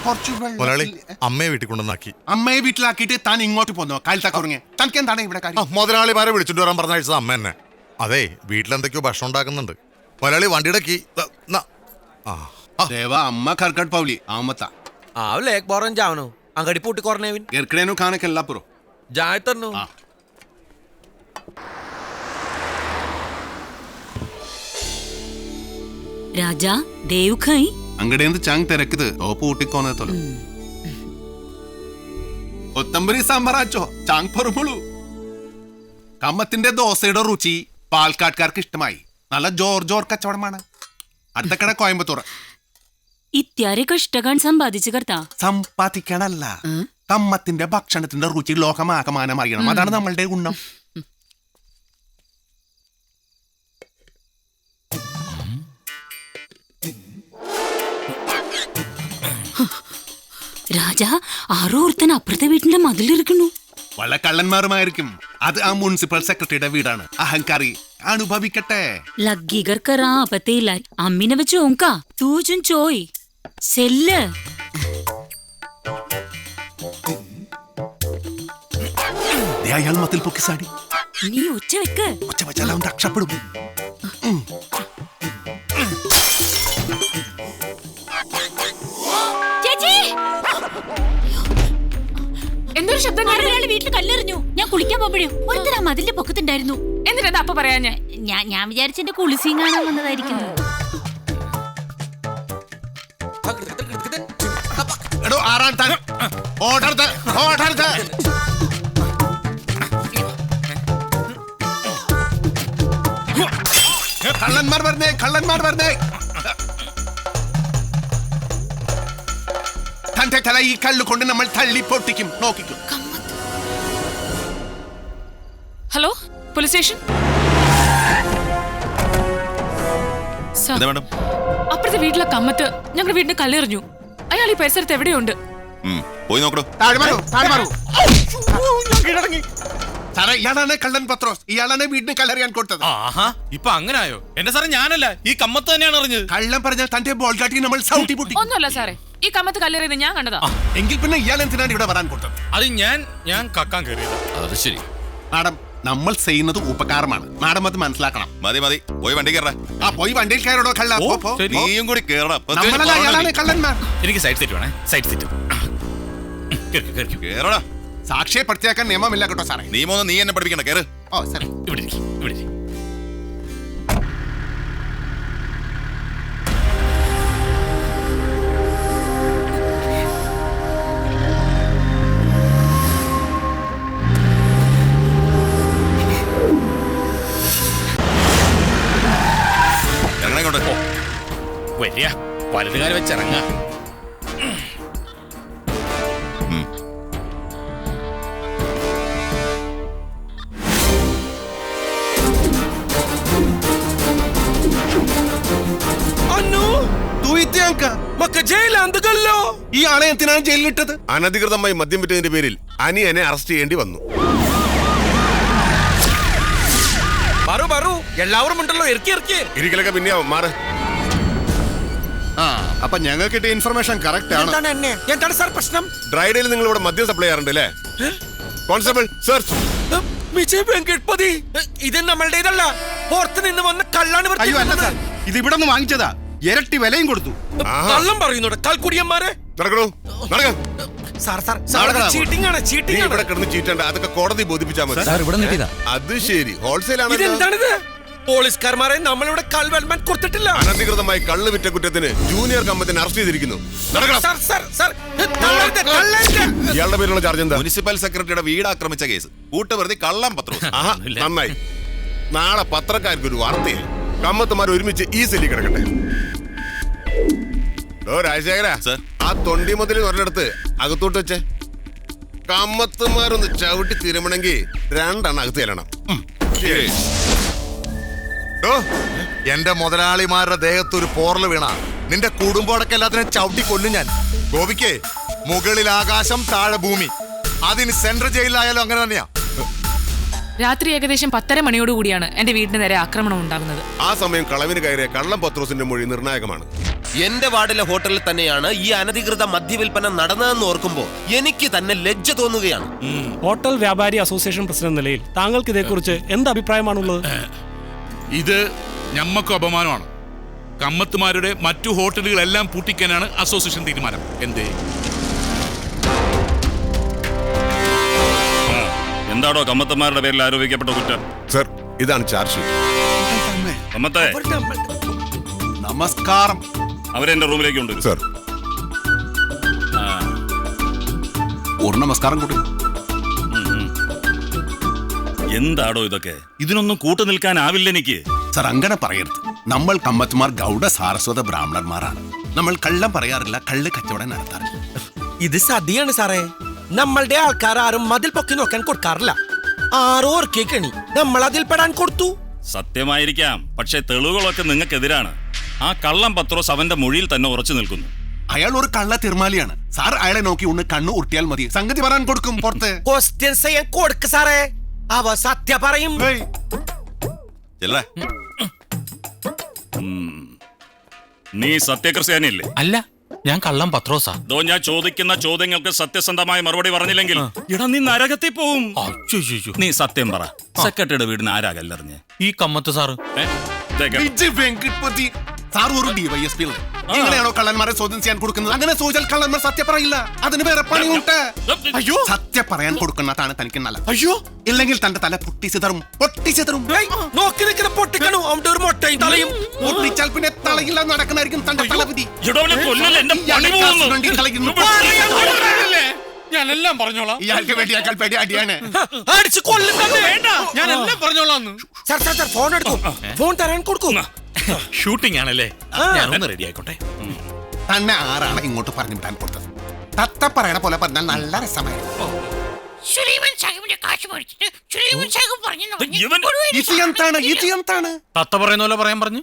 കുറച്ച് മുതലാളി അമ്മയെ വീട്ടിൽ കൊണ്ടുവന്നാക്കി. അമ്മയെ വീട്ടിലാക്കിയിട്ട് താൻ ഇങ്ങോട്ട് പോന്നോ? കാലത്തൊക്കെ ഉറങ്ങി. തനിക്ക് എന്താണ് ഇവിടെ കാര്യം? മുതലാളിമാരെ വിളിച്ചിട്ട് വരാൻ പറഞ്ഞ അയച്ചത് അമ്മ തന്നെ. അതെ, വീട്ടിലെന്തൊക്കെയോ ഭക്ഷണം ഉണ്ടാക്കുന്നുണ്ട്. മുതലാളി വണ്ടിയുടെ കീ देवा अम्मा खरकट पावली आमता आवले एक बारन जावनो अंगड़ी पोटी करने विन एरकडेनो खाने केला पुरो जाय तर नो राजा देव खाई अंगडेंद चांग तेरक्किद ओ पूटिकोने तोलो ഒത്തമ്പരി സാമ്പാറാച്ചോ ചാങ് പൊറുമുളു. കമ്മത്തിന്റെ ദോശയുടെ രുചി പാൽക്കാട്ടുകാർക്ക് ഇഷ്ടമായി. നല്ല ജോർ കച്ചവടമാണ്. അടുത്ത കട കോയമ്പത്തൂർ. ഇത്യാരെ കഷ്ടകാൻ സമ്പാദിച്ചു കർത്താ. സമ്പാദിക്കണല്ല, കമ്മത്തിന്റെ ഭക്ഷണത്തിന്റെ രുചി ലോകമാകമാനം അറിയണം. അതാണ് നമ്മളുടെ ഗുണം. രാജാ, ആരോ ഒരുത്തൻ അപ്പുറത്തെ വീട്ടിന്റെ മതിലിരിക്കുന്നു. വല്ല കള്ളന്മാരുമായിരിക്കും. അത് ആ മുനിസിപ്പൽ സെക്രട്ടറിയുടെ വീടാണ്. അഹങ്കാരി അനുഭവിക്കട്ടെ. ലഗ്ഗികർ കറാ പത്തേയില്ല. അമ്മിനെ വെച്ച് ഓങ്കാ തൂജും ചോയ് സെല്ല്. അയാൾ മതിൽ പൊക്കിസാടി. നീ ഒച്ച വെക്ക്. ഒച്ച വെച്ചാൽ അവൻ രക്ഷപ്പെടും. എന്തൊരു ശബ്ദം! വീട്ടിൽ കല്ലെറിഞ്ഞു. ഞാൻ കുളിക്കാൻ പോകുമ്പോഴും ഒരുത്തര മതിലിന്റെ പൊക്കത്തുണ്ടായിരുന്നു. എന്നിട്ട് അപ്പൊ പറയാ ഞാൻ വിചാരിച്ച എന്റെ കുളിസീൻ കാണാൻ വന്നതായിരിക്കും. കള്ളന്മാർ വരുന്നേ. തന്റെ തല ഈ കല്ല് കൊണ്ട് നമ്മൾ തള്ളി പൊട്ടിക്കും. നോക്കിക്കും. Hello, police station. അപ്പുറത്തെ വീട്ടിലെ കമ്മത്ത് ഞങ്ങളുടെ വീടിന്റെ കല്ലെറിഞ്ഞു. അയാൾ ഈ പരിസരത്ത് എവിടെയുണ്ട്? പോയി നോക്കണോ. ഇയാളാണ് കള്ളൻ പത്രോസ്. ഇയാളാണ് വീടിന് കല്ലെറിയാൻ കൊടുത്തത്. ഇപ്പൊ അങ്ങനായോ? എന്റെ സാറേ, ഞാനല്ല, ഈ കമ്മത്ത് തന്നെയാണ് അറിഞ്ഞത്. കള്ളം പറഞ്ഞാൽ തന്റെ ബോൾ കാട്ടി നമ്മൾ സൗട്ടി പൊട്ടി. ഒന്നുമല്ല സാറേ, ഈ കമ്മത്ത് കല്ലെറിയത് ഞാൻ കണ്ടതാ. എങ്കിൽ പിന്നെ ഇയാൾ എന്തിനാണ് ഇവിടെ വരാൻ കൊടുത്തത്? അത് ഞാൻ കക്കാൻ കയറിയത്. അത് ശരി മാഡം, നമ്മൾ ചെയ്യുന്നത് ഉപകാരമാണ്. മാഡം അത് മനസ്സിലാക്കണം. മതി പോയി വണ്ടി കയറ. പോയി വണ്ടിയിൽ കയറണോ കള്ള. നീയും കൂടി കേറണം. കള്ളന്മാർ. എനിക്ക് സൈഡ് സീറ്റ് വേണേ. സൈഡ് സീറ്റ് കേറടാ. സാക്ഷിയെ പ്രത്യേകം നിയമമില്ല കേട്ടോ സാറേ. നിയമമൊന്നും നീ എന്നെ പഠിപ്പിക്കണ്ട. കേറ്. ഓ സാറേ, ഇവിടെ ഇറങ്ങണോട്ട് വരിക. വലതുകാലം വെച്ചിറങ്ങ. ഈ ആളെ എന്തിനാണ് ജയിലിലിട്ടത്? അനധികൃതമായി മദ്യം വിറ്റതിന്റെ പേരിൽ അനിയനെ അറസ്റ്റ് ചെയ്യേണ്ടി വന്നു. എല്ലാവരും ഉണ്ടല്ലോ. ഇരിക്കലൊക്കെ പിന്നെ മാറ്. അപ്പൊ ഞങ്ങൾക്ക് കിട്ടിയ ഇൻഫർമേഷൻ കറക്റ്റ് ആണ്. എന്താണ് സാർ പ്രശ്നം? ഡ്രൈഡേയിൽ നിങ്ങൾ ഇവിടെ മദ്യം സപ്ലൈ ചെയ്യാറുണ്ട് അല്ലേ? Constable search. ഇത് നമ്മളുടേതല്ല, പുറത്ത് നിന്ന് വന്ന കള്ളാണ്. അയ്യോ അല്ല സാർ, ഇത് ഇവിടെ നിന്ന് വാങ്ങിച്ചതാ. ഇരട്ടി വിലയും കൊടുത്തു. കള്ളം പറയുന്നുണ്ട്. കൽക്കുടിയന്മാരെ ഇവിടെ കിടന്ന് ചീറ്റണ്ട. അതൊക്കെ കോടതി ബോധിപ്പിച്ചാൽ മതി. അത് ശരി, ഹോൾസെയിൽ ആണ്. പോലീസുകാരന്മാരെ നമ്മളിവിടെ കൾവെൽമെന്റ് കൊടുത്തിട്ടില്ല. അനധികൃതമായി കള്ള് വിറ്റ കുറ്റത്തിന് ജൂനിയർ കമ്പത്തിന് അറസ്റ്റ് ചെയ്തിരിക്കുന്നു. ഇയാളുടെ പേരിലുള്ള ചാർജ് എന്താ? മുനിസിപ്പൽ സെക്രട്ടറിയുടെ വീട് ആക്രമിച്ച കേസ്. കൂട്ടുപ്രതി കള്ളം പത്രോസ്. നന്നായി. നാളെ പത്രക്കാർക്ക് ഒരു വാർത്തയായി. കമ്മത്തുമാർ ഒരുമിച്ച് ഈ സെല്ലി കിടക്കട്ടെ. രാജശേഖര, ആ തൊണ്ടി മുതൽ ഒരിടത്ത് അകത്തോട്ട് വെച്ചേ. കമ്മത്തുമാരൊന്ന് ചവിട്ടി തിരുമണമെങ്കിൽ 2 അകത്ത് ചെല്ലണം. എന്റെ മുതലാളിമാരുടെ ദേഹത്ത് ഒരു പോറല് വീണ നിന്റെ കുടുംബോടൊക്കെ എല്ലാത്തിനും ചവിട്ടി കൊല്ലും ഞാൻ. ഗോപിക്ക് മുകളിൽ ആകാശം, താഴെ ഭൂമി. അതിന് സെൻട്രൽ ജയിലിലായാലും അങ്ങനെ തന്നെയാ. രാത്രി ഏകദേശം 10:30 മണിയോടുകൂടിയാണ് എന്റെ വീടിന് നേരെ ആക്രമണം ഉണ്ടാകുന്നത്. ആ സമയം കളവിന് കയറിയ കള്ളം പത്രോസിന്റെ മൊഴി നിർണായകമാണ്. എന്റെ വാർഡിലെ ഹോട്ടലിൽ തന്നെയാണ് ഈ അനധികൃത മദ്യവിൽപ്പന നടന്നതെന്ന് ഓർക്കുമ്പോൾ എനിക്ക് തന്നെ ലജ്ജ തോന്നുകയാണ്. ഹോട്ടൽ വ്യാപാരി അസോസിയേഷൻ പ്രസിഡന്റ് നിലയിൽ താങ്കൾക്ക് ഇതേക്കുറിച്ച് എന്ത് അഭിപ്രായമാണുള്ളത്? ഇത് ഞമ്മക്കും അപമാനമാണ്. കമ്മത്തുമാരുടെ മറ്റു ഹോട്ടലുകളെല്ലാം പൂട്ടിക്കാനാണ് അസോസിയേഷൻ തീരുമാനം. എന്തേ? എന്താണോ കമ്മത്തന്മാരുടെ പേരിൽ ആരോപിക്കപ്പെട്ട കുറ്റം? സർ, ഇതാണ് ചാർജ് ഷീറ്റ്. കമ്മത്തെ, നമസ്കാരം. അവരെന്റെ റൂമിലേക്ക് കൊണ്ടുവരും. സർ, ഒരു നമസ്കാരം കൂടി. എന്താടോ ഇതൊക്കെ? ഇതിനൊന്നും കൂട്ടു നിൽക്കാനാവില്ല എനിക്ക്. സർ, അങ്ങനെ പറയരുത്. നമ്മൾ കമ്മത്തുമാർ ഗൗഡ സാരസ്വത ബ്രാഹ്മണന്മാരാണ്. നമ്മൾ കള്ളം പറയാറില്ല, കള്ള് കച്ചവടം നടത്താറില്ല. ഇത് സതിയാണ് സാറേ. നമ്മളുടെ ആൾക്കാർ ആരും മതിൽ പൊക്കി നോക്കാൻ കൊടുക്കാറില്ല. ആരോ ഓർക്കേ കണി നമ്മൾ അതിൽ പെടാൻ കൊടുത്തു. സത്യമായിരിക്കാം, പക്ഷെ തെളിവുകളൊക്കെ നിങ്ങൾക്കെതിരാണ്. ആ കള്ളം പത്രോസ് അവന്റെ മൊഴിയിൽ തന്നെ ഉറച്ചു നിൽക്കുന്നു. അയാൾ ഒരു കള്ള തിരുമാലിയാണ് സാർ. അയാളെ നോക്കി ഒന്ന് കണ്ണു ഉരുട്ടിയാൽ മതി, സംഗതി പറയാൻ കൊടുക്കും പുറത്ത്. ക്വസ്റ്റ്യൻസ് ചെയ്യാൻ കൊടുക്ക് സാറേ, അവ സത്യ പറയും. നീ സത്യക്രിസ്ത്യാനിയല്ലേ? അല്ല, ഞാൻ കള്ളം പത്രോസാ. ദോ, ഞാൻ ചോദിക്കുന്ന ചോദ്യങ്ങൾക്ക് സത്യസന്ധമായ മറുപടി പറഞ്ഞില്ലെങ്കിൽ ഇടാ നീ നരകത്തിൽ പോവും. നീ സത്യം പറ, സെക്രട്ടറിയുടെ വീടിന് ആരാ കല്ലെറിഞ്ഞ്? ഈ കമ്മത്ത് സാറ്. വെങ്കട്പതി സാർ ഒരു ഡിവൈഎസ്പി അല്ലേ? ഇങ്ങനെയാണോ കള്ളന്മാരെ ചോദ്യം ചെയ്യാൻ കൊടുക്കുന്നത്? അങ്ങനെ ചോദിച്ചാൽ കള്ളന്മാർ സത്യം പറയില്ല. അതിന് വേറെ പണിയുണ്ട്. അയ്യോ, സത്യം പറയാൻ കൊടുക്കുന്നതാണ് തനിക്ക് നല്ല. അയ്യോ, ഇല്ലെങ്കിൽ തന്റെ തല പൊട്ടിച്ചെതറും. നോക്കി നിൽക്കുന്ന പൊട്ടിക്കണു അവന്റെ ഒരു മൊട്ടയും തലയും. പൊട്ടിച്ചാൽ പിന്നെ തലയില്ല നടക്കുന്നതായിരിക്കും തന്റെ തലവിധി. ഞാനെല്ലാം പറഞ്ഞോളാം. ഇയാൾക്ക് വേണ്ടിയാൽ പേടി അടിയാണ്. അടിച്ച് കൊല്ലുന്നത്. ഞാനെല്ലാം പറഞ്ഞോളാം. സാർ സാർ സാർ, ഫോൺ എടുക്കും. ഫോൺ തരാൻ കൊടുക്കും. ഷൂട്ടിംഗ് ആണല്ലേ? ഞാനൊന്ന് റെഡി ആയിക്കോട്ടെ. തന്നെ ആരാണ് ഇങ്ങോട്ട് പറഞ്ഞു വിട്ടാൻ കൊടുത്തത്? തത്ത പറയണ പോലെ പറഞ്ഞാൽ നല്ല രസമായിരുന്നു. തത്ത പറയുന്ന പോലെ പറയാൻ പറഞ്ഞു.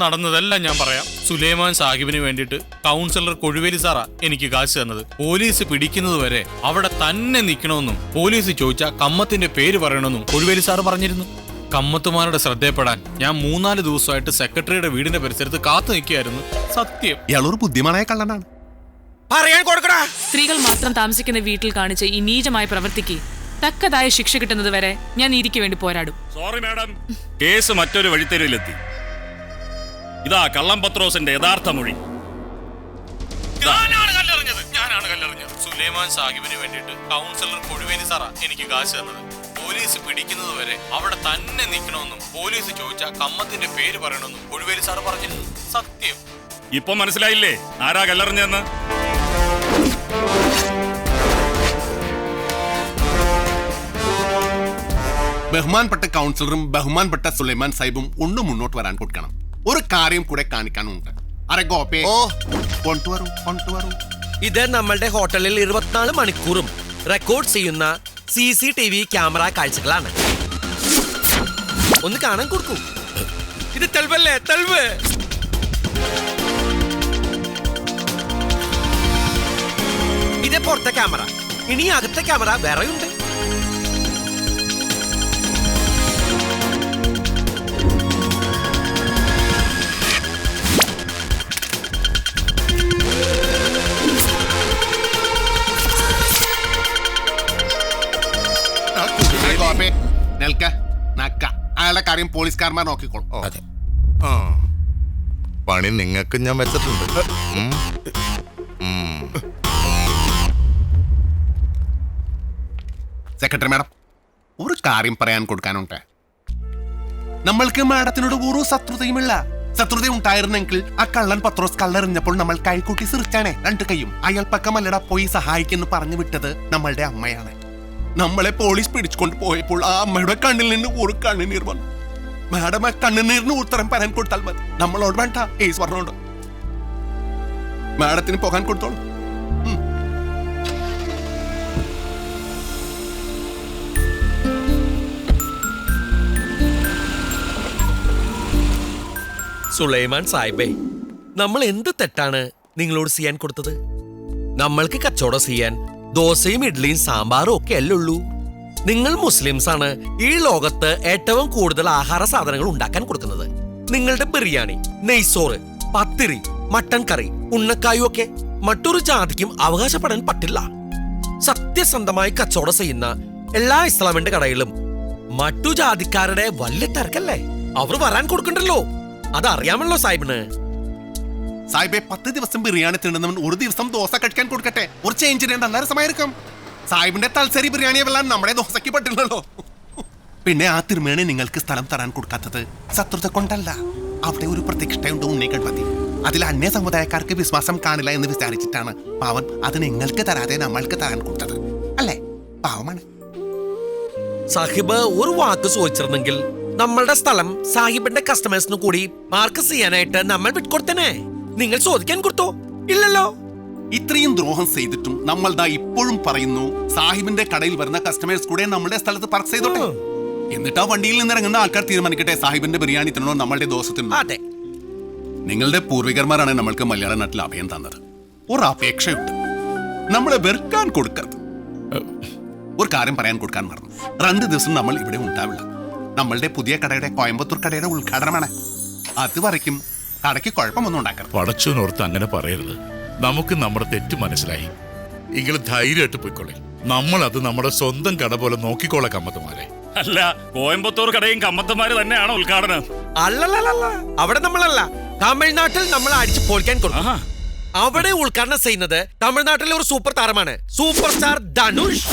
നടന്നതെല്ലാം ഞാൻ പറയാം. സുലൈമാൻ സാഹിബിന് വേണ്ടിയിട്ട് കൗൺസിലർ കൊഴുവേലി സാറാ എനിക്ക് കാശ് തന്നത്. പോലീസ് പിടിക്കുന്നത് വരെ അവിടെ തന്നെ നിൽക്കണമെന്നും പോലീസ് ചോദിച്ചാൽ കമ്മത്തിന്റെ പേര് പറയണമെന്നും കൊഴുവേലി സാറ് പറഞ്ഞിരുന്നു. കമ്മത്തുമാരുടെ ശ്രദ്ധയപ്പെടാൻ ഞാൻ 3-4 ദിവസമായിട്ട് സെക്രട്ടറിയുടെ വീടിന്റെ പരിസരത്ത് കാത്തു നിൽക്കുകയായിരുന്നു. സത്യം, ഇയാളൊരു ബുദ്ധിമാനായ കള്ളനാണ്. പറയാൻ കൊടുക്കടാ. സ്ത്രീകൾ മാത്രം താമസിക്കുന്ന വീട്ടിൽ കാണിച്ച ഈ നീചമായ പ്രവൃത്തിക്ക് തക്കതായ ശിക്ഷ കിട്ടുന്നത് വരെ ഞാൻ നീതിക്ക് വേണ്ടി പോരാടും. സോറി മാഡം, കേസ് മറ്റൊരു വഴിത്തിരിവിലെത്തി. ഇതാ കള്ളം പത്രോസിന്റെ യഥാർത്ഥ മൊഴി. ഞാനാണ് കല്ലെറിഞ്ഞത്. സുലൈമാൻ സാഹിബിന് വേണ്ടിയിട്ട് കൗൺസിലർ കൊഴുവേലി സാറാ എനിക്ക് കാശ് തന്നത്. പോലീസ് പിടിക്കുന്നത് വരെ അവിടെ തന്നെ നിൽക്കണമെന്നും പോലീസ് ചോദിച്ചാൽ കമ്മത്തിന്റെ പേര് പറയണമെന്നും കൊഴുവേലി സാറ് പറഞ്ഞിരുന്നു. സത്യം. ഇപ്പൊ മനസ്സിലായില്ലേ ആരാ കല്ലെറിഞ്ഞെന്ന്? ബഹുമാൻപ്പെട്ട കൗൺസിലറും ബഹുമാൻപ്പെട്ട സുലൈമാൻ സാഹിബും ഒന്ന് മുന്നോട്ട് വരാൻ കൊടുക്കണം. ഒരു കാര്യം കൂടെ കാണിക്കാനുണ്ട്. അരെ ഗോപേ, കൊണ്ടുവരൂ. ഇത് നമ്മളുടെ ഹോട്ടലിൽ 24 മണിക്കൂറും റെക്കോർഡ് ചെയ്യുന്ന CCTV ക്യാമറ കാഴ്ചകളാണ്. ഒന്ന് കാണാൻ കൊടുക്കൂ. ഇത് തെളിവല്ലേ? തെളിവ്. ഇത് പുറത്തെ ക്യാമറ. ഇനി അകത്തെ ക്യാമറ വേറെയുണ്ട്. അയാളുടെ കാര്യം പോലീസുകാരന്മാർ നോക്കിക്കോളും. പണി നിങ്ങൾക്ക് ഞാൻ വെച്ചിട്ടുണ്ട്. സെക്രട്ടറി മാഡം, ഒരു കാര്യം പറയാൻ കൊടുക്കാനുണ്ട്. നമ്മൾക്ക് മാഡത്തിനോട് ഒരു ശത്രുതയുമില്ല. ശത്രുത ഉണ്ടായിരുന്നെങ്കിൽ ആ കള്ളൻ പത്രോസ് കല്ലെറിഞ്ഞപ്പോൾ നമ്മൾ കൈകൂട്ടി സിറിച്ചാണേ 2 കൈയും. അയാൾ പക്കമല്ലട പോയി സഹായിക്കെന്ന് പറഞ്ഞു വിട്ടത് നമ്മളുടെ അമ്മയാണ്. നമ്മളെ പോലീസ് പിടിച്ചുകൊണ്ട് പോയപ്പോൾ ആ അമ്മയുടെ കണ്ണിൽ നിന്ന് ഒരു കണ്ണുനീർ വന്നു. മാഡം ആ കണ്ണുനീരിന് ഉത്തരം പറയാൻ കൊടുത്താൽ മതി. നമ്മളോട് വേണ്ട, ഈശ്വരനോട്. മാഡത്തിന് പോകാൻ കൊടുത്തോളൂ. സുലൈമാൻ സാഹിബേ, നമ്മൾ എന്ത് തെറ്റാണ് നിങ്ങളോട് ചെയ്യാൻ കൊടുത്തത്? നമ്മൾക്ക് കച്ചവടം ചെയ്യാൻ ദോശയും ഇഡ്ലിയും സാമ്പാറും ഒക്കെ അല്ലേ ഉള്ളൂ. നിങ്ങൾ മുസ്ലിംസ് ആണ് ഈ ലോകത്ത് ഏറ്റവും കൂടുതൽ ആഹാര സാധനങ്ങൾ ഉണ്ടാക്കാൻ കൊടുക്കുന്നത്. നിങ്ങളുടെ ബിരിയാണി, നെയ്സോറ്, പത്തിരി, മട്ടൻ കറി, ഉണ്ണക്കായും ഒക്കെ മറ്റൊരു ജാതിക്കും അവകാശപ്പെടാൻ പറ്റില്ല. സത്യസന്ധമായി കച്ചവടം ചെയ്യുന്ന എല്ലാ ഇസ്ലാമിന്റെ കടയിലും മറ്റു ജാതിക്കാരുടെ വലിയ തിരക്കല്ലേ, അവർ വരാൻ കൊടുക്കണ്ടല്ലോ. അതറിയാമല്ലോ സാഹിബിന്. സാഹിബെ 10 ദിവസം ബിരിയാണി തിന്നുന്നവൻ ഒരു ദിവസം ദോശ കഴിക്കാൻ കൊടുക്കട്ടെ. ഒരു ചേഞ്ച് നല്ല രസമായിരിക്കും. സാഹിബിന്റെ തൽസരി ബിരിയാണിയെ വെല്ലാൻ നമ്മുടെ ദോശയ്ക്ക് പറ്റില്ലല്ലോ. പിന്നെ ആ തിരുമേനി നിങ്ങൾക്ക് സ്ഥലം തരാൻ കൊടുക്കാത്തത് ശത്രുത കൊണ്ടല്ല. അവിടെ ഒരു പ്രതിഷ്ഠയുണ്ട് ഉണ്ണി ഗണപതി. അതിൽ അന്യ സമുദായക്കാർക്ക് വിശ്വാസം കാണില്ല എന്ന് വിചാരിച്ചിട്ടാണ് പാവൻ അത് നിങ്ങൾക്ക് തരാതെ നമ്മൾക്ക് തരാൻ കൊടുത്തത്. അല്ലേ? പാവമാണ്. സാഹിബ് ഒരു വാക്ക് ചോദിച്ചിരുന്നെങ്കിൽ നമ്മളുടെ സ്ഥലം സാഹിബിന്റെ കസ്റ്റമേഴ്സിന് കൂടി മാർക്ക് ചെയ്യാനായിട്ട് നമ്മൾ വിട്ടുകൊടുത്തനെ. നിങ്ങൾ ചോദിക്കാൻ കൊടുത്തോ? ഇല്ലല്ലോ. ഇത്രയും ദ്രോഹം ചെയ്തിട്ടും നമ്മൾ ദാ ഇപ്പോഴും പറയുന്നു, സാഹിബിന്റെ കടയിൽ വരുന്ന കസ്റ്റമേഴ്സ് കൂടെ നമ്മുടെ സ്ഥലത്ത് പാർക്ക് ചെയ്തോട്ടെ. എന്നിട്ട് ആ വണ്ടിയിൽ നിന്ന് ഇറങ്ങുന്ന ആൾക്കാർ തീരുമാനിക്കട്ടെ സാഹിബിന്റെ ബിരിയാണി തിന്നണോ നമ്മളുടെ ദോശ തിന്നണോ. അതെ, നിങ്ങളുടെ പൂർവികന്മാരാണ് നമ്മൾക്ക് മലയാള നാട്ടിൽ അഭയം തന്നത്. ഒരു അപേക്ഷയുണ്ട്, നമ്മളെ വെറുക്കാൻ കൊടുക്കരുത്. ഒരു കാര്യം പറയാൻ കൊടുക്കാൻ മറന്നു. 2 ദിവസം നമ്മൾ ഇവിടെ ഉണ്ടാവില്ല. നമ്മളുടെ പുതിയ കടയുടെ കോയമ്പത്തൂർ കടയുടെ ഉദ്ഘാടനമാണ്. അതുവരയ്ക്കും കടയ്ക്ക് കുഴപ്പമൊന്നും ഉണ്ടാക്കരുത്. പടച്ചോനോർത്ത് അങ്ങനെ പറയരുത്. നമുക്ക് നമ്മുടെ തെറ്റ് മനസ്സിലായി. എങ്കിൽ ധൈര്യമായിട്ട് പോയിക്കോളെ. നമ്മളത് നമ്മുടെ സ്വന്തം കട പോലെ നോക്കിക്കോളെ കമ്മത്തുമാരെ. അല്ല, കോയമ്പത്തൂർ കടയും കമ്മത്തന്മാര് തന്നെയാണോ ഉദ്ഘാടനം? അല്ലല്ല, അവിടെ നമ്മളല്ല, തമിഴ്നാട്ടിൽ നമ്മൾ അടിച്ചു പൊളിക്കാൻ കൊടുക്കും. അവിടെ ഉദ്ഘാടനം ചെയ്യുന്നത് തമിഴ്നാട്ടിലെ ഒരു സൂപ്പർ താരമാണ്, സൂപ്പർ സ്റ്റാർ ധനുഷ്.